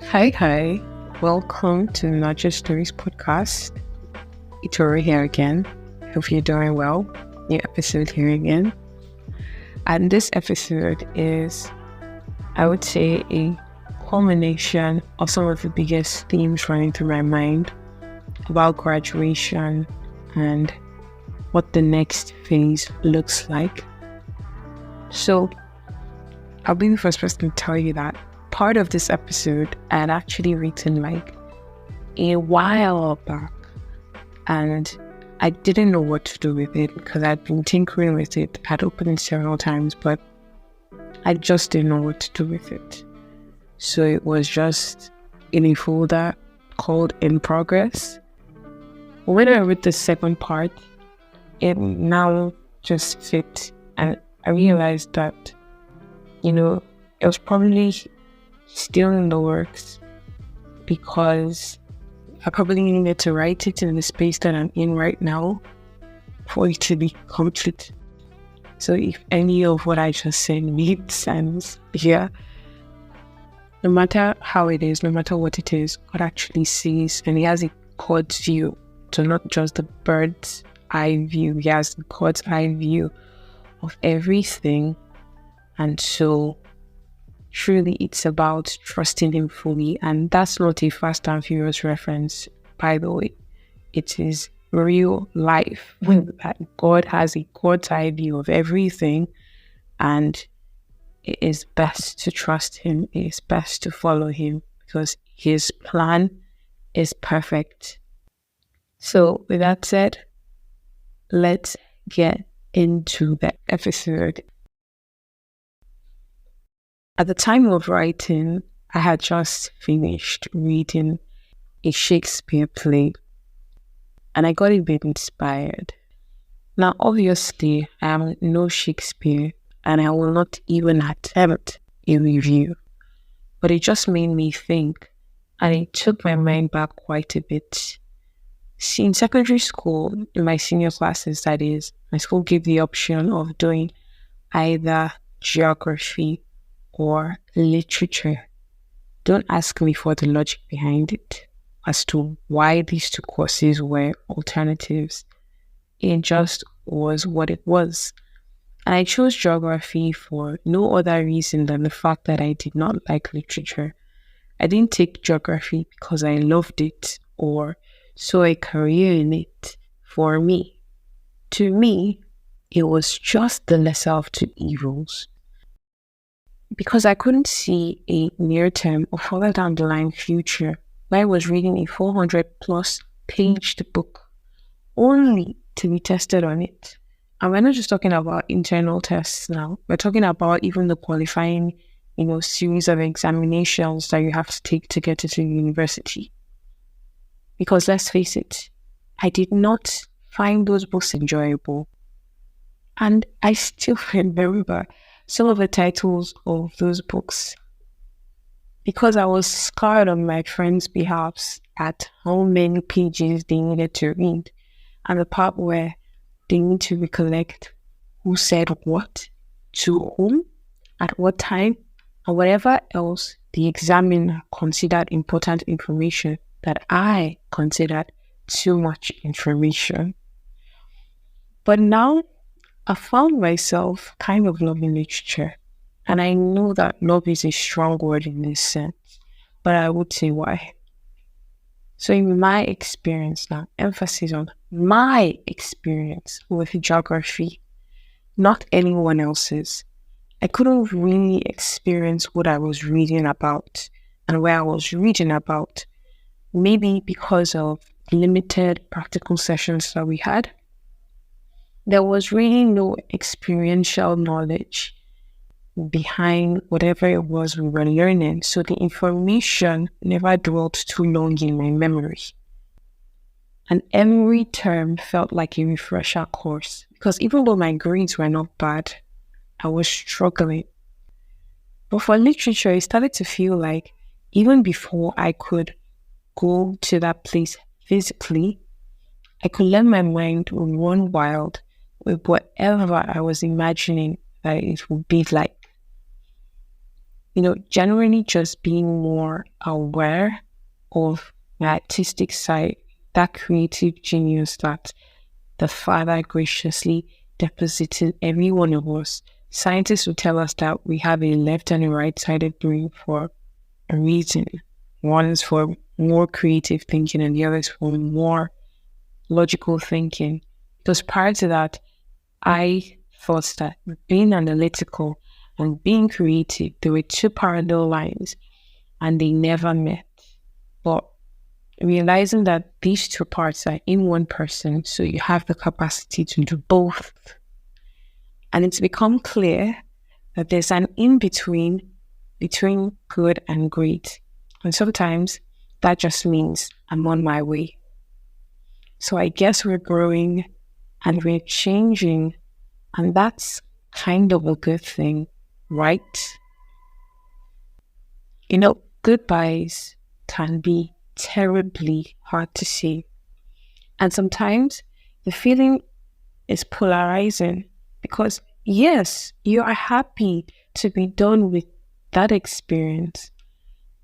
Hi. Welcome to the Not Just Stories podcast. Itori here again. Hope you're doing well. New episode here again. And this episode is, I would say, a culmination of some of the biggest themes running through my mind about graduation and what the next phase looks like. So, I'll be the first person to tell you that part of this episode I had actually written like a while back, and I didn't know what to do with it because I'd been tinkering with it. I'd opened it several times, but I just didn't know what to do with it. So it was just in a folder called In Progress. When I read the second part, it now just fit, and I realized that, it was probably still in the works because I probably needed to write it in the space that I'm in right now for it to be complete. So if any of what I just said made sense here, no matter how it is, no matter what it is, God actually sees, and He has a God's view, so not just the bird's eye view. He has the God's eye view of everything, and so truly, it's about trusting Him fully. And that's not a Fast and Furious reference, by the way. It is real life. That God has a God's eye view of everything, and it is best to trust Him. It is best to follow Him because His plan is perfect. So, with that said, let's get into the episode. At the time of writing, I had just finished reading a Shakespeare play, and I got a bit inspired. Now, obviously, I am no Shakespeare, and I will not even attempt a review, but it just made me think, and it took my mind back quite a bit. See, in secondary school, in my senior classes, that is, my school gave the option of doing either geography or literature. Don't ask me for the logic behind it as to why these two courses were alternatives. It just was what it was. And I chose geography for no other reason than the fact that I did not like literature. I didn't take geography because I loved it or saw a career in it for me. To me, it was just the lesser of two evils. Because I couldn't see a near-term or further down the line future where I was reading a 400 plus paged book only to be tested on it. And we're not just talking about internal tests now. We're talking about even the qualifying, series of examinations that you have to take to get into university. Because let's face it, I did not find those books enjoyable. And I still remember some of the titles of those books because I was scarred on my friends' behalf at how many pages they needed to read, and the part where they need to recollect who said what, to whom, at what time, and whatever else the examiner considered important information that I considered too much information. But now, I found myself kind of loving literature, and I know that love is a strong word in this sense, but I would say why. So in my experience now, emphasis on my experience with geography, not anyone else's, I couldn't really experience what I was reading about and where I was reading about, maybe because of limited practical sessions that we had. There was really no experiential knowledge behind whatever it was we were learning, so the information never dwelt too long in my memory. And every term felt like a refresher course, because even though my grades were not bad, I was struggling. But for literature, it started to feel like even before I could go to that place physically, I could let my mind run wild with whatever I was imagining that it would be like. Generally just being more aware of the artistic side, that creative genius that the Father graciously deposited every one of us. Scientists will tell us that we have a left and a right-sided brain for a reason. One is for more creative thinking and the other is for more logical thinking. Because prior to that, I thought that being analytical and being creative, there were two parallel lines and they never met. But realizing that these two parts are in one person, so you have the capacity to do both. And it's become clear that there's an in-between between good and great. And sometimes that just means I'm on my way. So I guess we're growing and we're changing, and that's kind of a good thing, right? Goodbyes can be terribly hard to say. And sometimes the feeling is polarizing because, yes, you are happy to be done with that experience,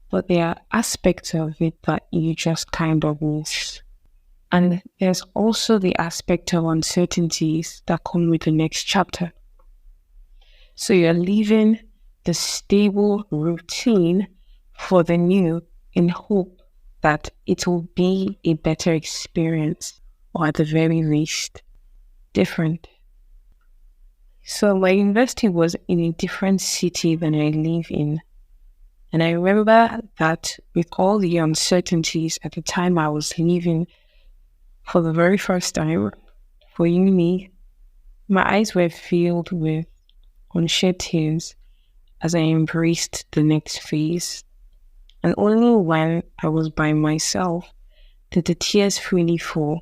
but there are aspects of it that you just kind of miss. And there's also the aspect of uncertainties that come with the next chapter. So you're leaving the stable routine for the new in hope that it will be a better experience, or at the very least, different. So my university was in a different city than I live in. And I remember that with all the uncertainties at the time I was leaving for the very first time for uni, my eyes were filled with unshed tears as I embraced the next phase. And only when I was by myself did the tears freely fall.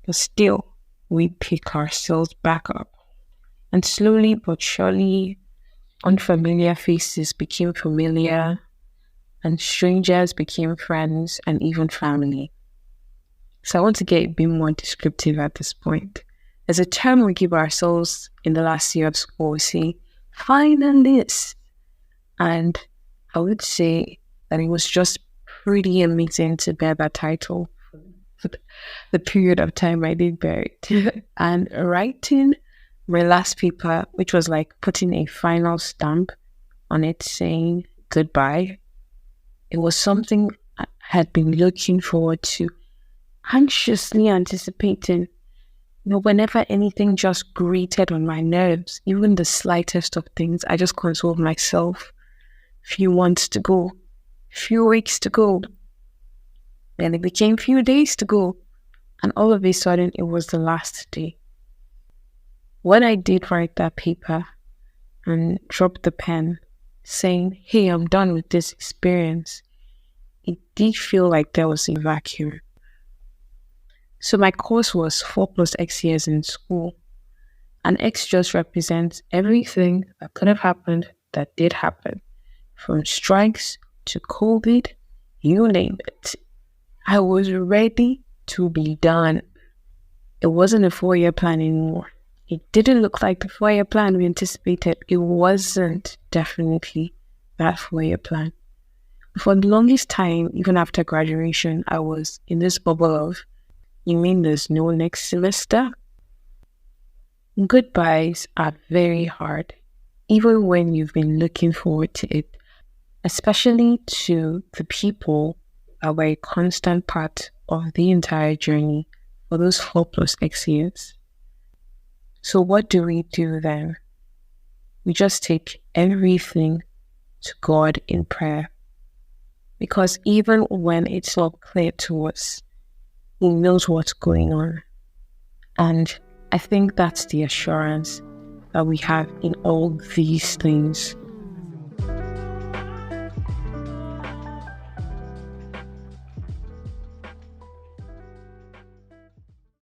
But still, we pick ourselves back up. And slowly but surely, unfamiliar faces became familiar, and strangers became friends and even family. So I want to get a bit more descriptive at this point. As a term we give ourselves in the last year of school, we say, finalists. And I would say that it was just pretty amazing to bear that title for the period of time I did bear it. And writing my last paper, which was like putting a final stamp on it saying goodbye, it was something I had been looking forward to, anxiously anticipating. Whenever anything just grated on my nerves, even the slightest of things, I just consoled myself. Few months to go, few weeks to go. Then it became few days to go. And all of a sudden, it was the last day. When I did write that paper and dropped the pen saying, hey, I'm done with this experience, it did feel like there was a vacuum. So my course was 4 plus X years in school. And X just represents everything that could have happened that did happen. From strikes to COVID, you name it. I was ready to be done. It wasn't a 4-year plan anymore. It didn't look like the 4-year plan we anticipated. It wasn't definitely that 4-year plan. For the longest time, even after graduation, I was in this bubble of, you mean there's no next semester? Goodbyes are very hard, even when you've been looking forward to it, especially to the people that were a constant part of the entire journey for those 4 plus X years. So what do we do then? We just take everything to God in prayer. Because even when it's not clear to us, He knows what's going on. And I think that's the assurance that we have in all these things.